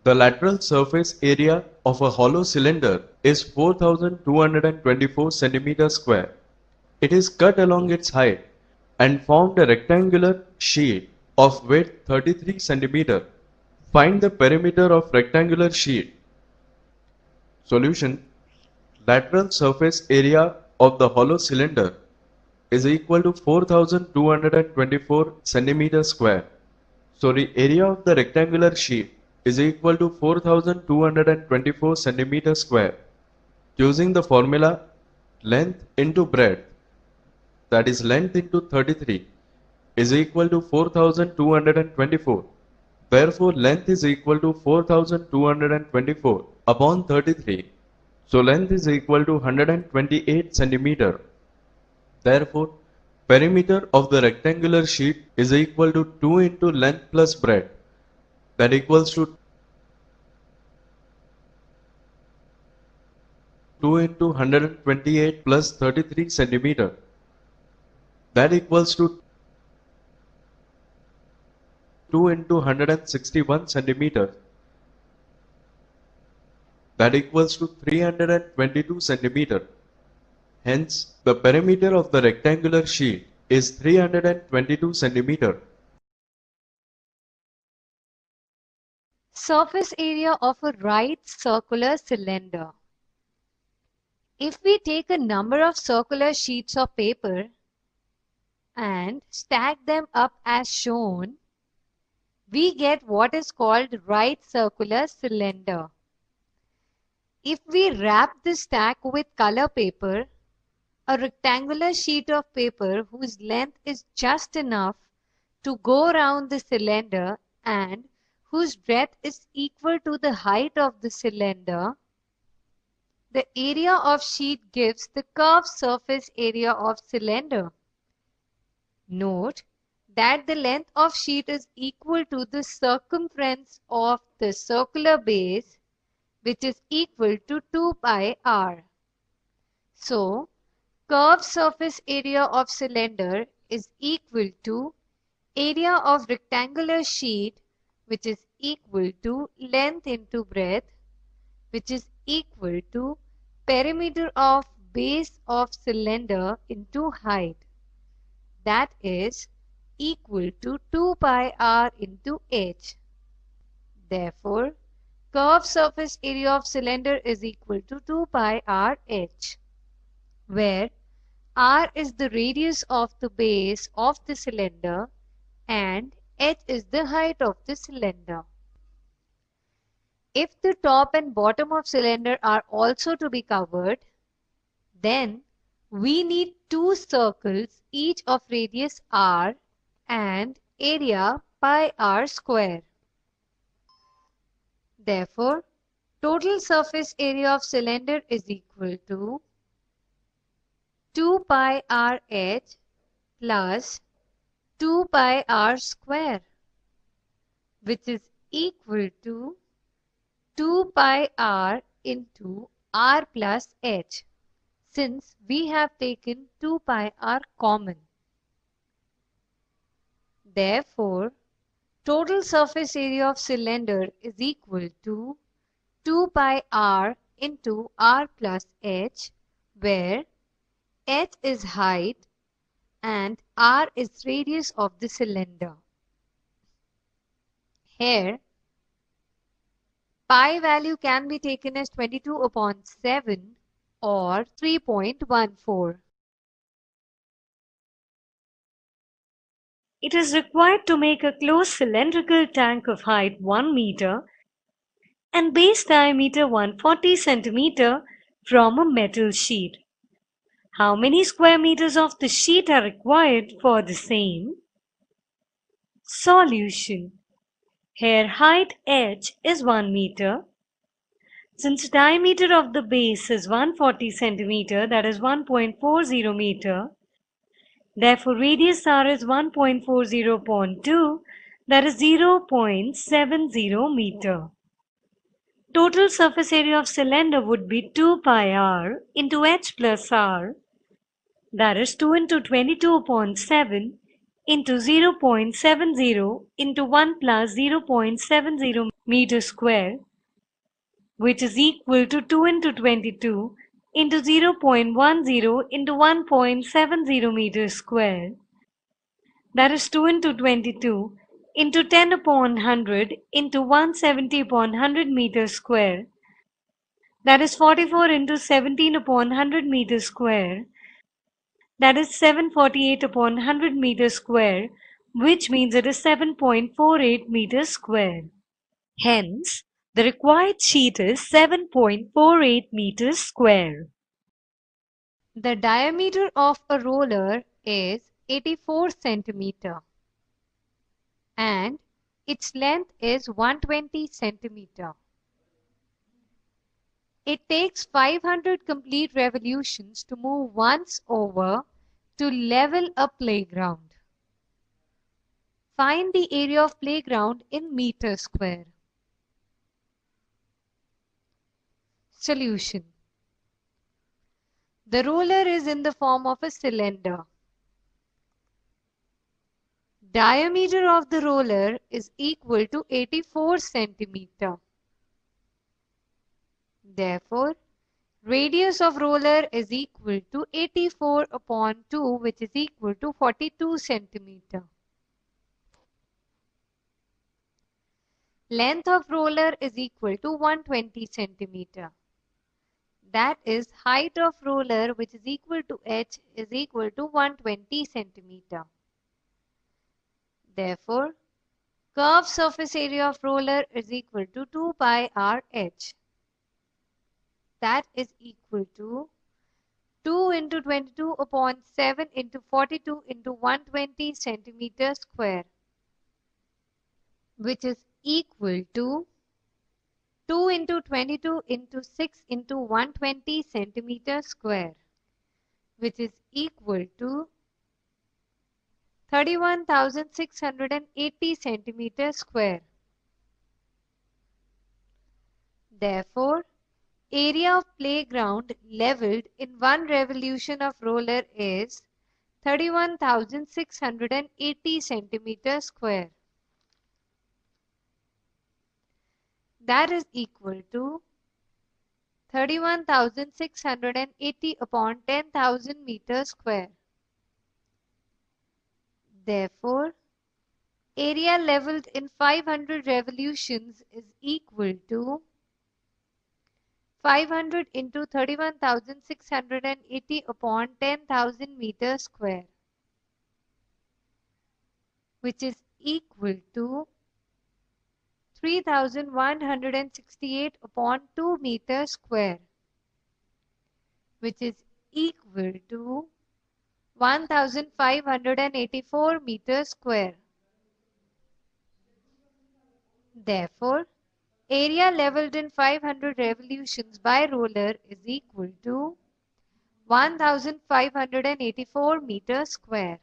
The lateral surface area of a hollow cylinder is 4224 centimeters square. It is cut along its height and formed a rectangular sheet of width 33 centimeter. Find the perimeter of rectangular sheet. Solution: lateral surface area of the hollow cylinder is equal to 4224 centimeters square. So the area of the rectangular sheet is equal to 4224 centimeters square. Using the formula length into breadth, that is length into 33, is equal to 4224. Therefore, length is equal to 4224 upon 33. So length is equal to 128 centimeter. Therefore, perimeter of the rectangular sheet is equal to 2 into length plus breadth, that equals to 2 into 128 plus 33 centimeter, that equals to 2 into 161 centimeter, that equals to 322 centimeter. Hence, the perimeter of the rectangular sheet is 322 centimeter. Surface area of a right circular cylinder. If we take a number of circular sheets of paper and stack them up as shown, we get what is called right circular cylinder. If we wrap the stack with color paper, a rectangular sheet of paper whose length is just enough to go around the cylinder and whose breadth is equal to the height of the cylinder, the area of sheet gives the curved surface area of cylinder. Note that the length of sheet is equal to the circumference of the circular base, which is equal to 2 pi r. So, curved surface area of cylinder is equal to area of rectangular sheet, which is equal to length into breadth, which is equal to perimeter of base of cylinder into height. That is equal to 2 pi r into h. Therefore, curved surface area of cylinder is equal to 2 pi r h, where r is the radius of the base of the cylinder and h is the height of the cylinder. If the top and bottom of cylinder are also to be covered, then we need two circles each of radius r and area pi r square. Therefore, total surface area of cylinder is equal to 2 pi r h plus 2 pi r square, which is equal to 2 pi r into r plus h, since we have taken 2 pi r common. Therefore, total surface area of cylinder is equal to 2 pi r into r plus h, where h is height and r is radius of the cylinder. Here, pi value can be taken as 22 upon 7 or 3.14. It is required to make a closed cylindrical tank of height 1 meter and base diameter 140 centimeter from a metal sheet. How many square meters of the sheet are required for the same? Solution. Here height h is 1 meter. Since diameter of the base is 140 centimeter, that is 1.40 meter, therefore radius r is 1.40 upon 2, that is 0.70 meter. Total surface area of cylinder would be 2 pi r into h plus r, that is 2 into 22 upon 7 into 0.70 into 1 plus 0.70 meter square, which is equal to 2 into 22 into 0.10 into 1.70 meters square. That is 2 into 22 into 10 upon 100 into 170 upon 100 meters square. That is 44 into 17 upon 100 meters square. That is 748 upon 100 meters square, which means it is 7.48 meters square. Hence, the required sheet is 7.48 meters square. The diameter of a roller is 84 centimeter and its length is 120 centimeter. It takes 500 complete revolutions to move once over to level a playground. Find the area of playground in meter square. Solution. The roller is in the form of a cylinder. Diameter of the roller is equal to 84 centimeter. Therefore, radius of roller is equal to 84 upon 2, which is equal to 42 centimeter. Length of roller is equal to 120 centimeter. That is, height of roller, which is equal to h, is equal to 120 centimeter. Therefore, curved surface area of roller is equal to 2 pi r h. That is equal to 2 into 22 upon 7 into 42 into 120 centimeter square, which is equal to 2 into 22 into 6 into 120 centimeter square, which is equal to 31,680 centimeter square. Therefore, area of playground leveled in one revolution of roller is 31,680 centimeter square. That is equal to 31,680 upon 10,000 meters square. Therefore, area leveled in 500 revolutions is equal to 500 into 31,680 upon 10,000 meters square, which is equal to 3,168 upon 2 meters square, which is equal to 1,584 meters square. Therefore, area leveled in 500 revolutions by roller is equal to 1,584 meters square.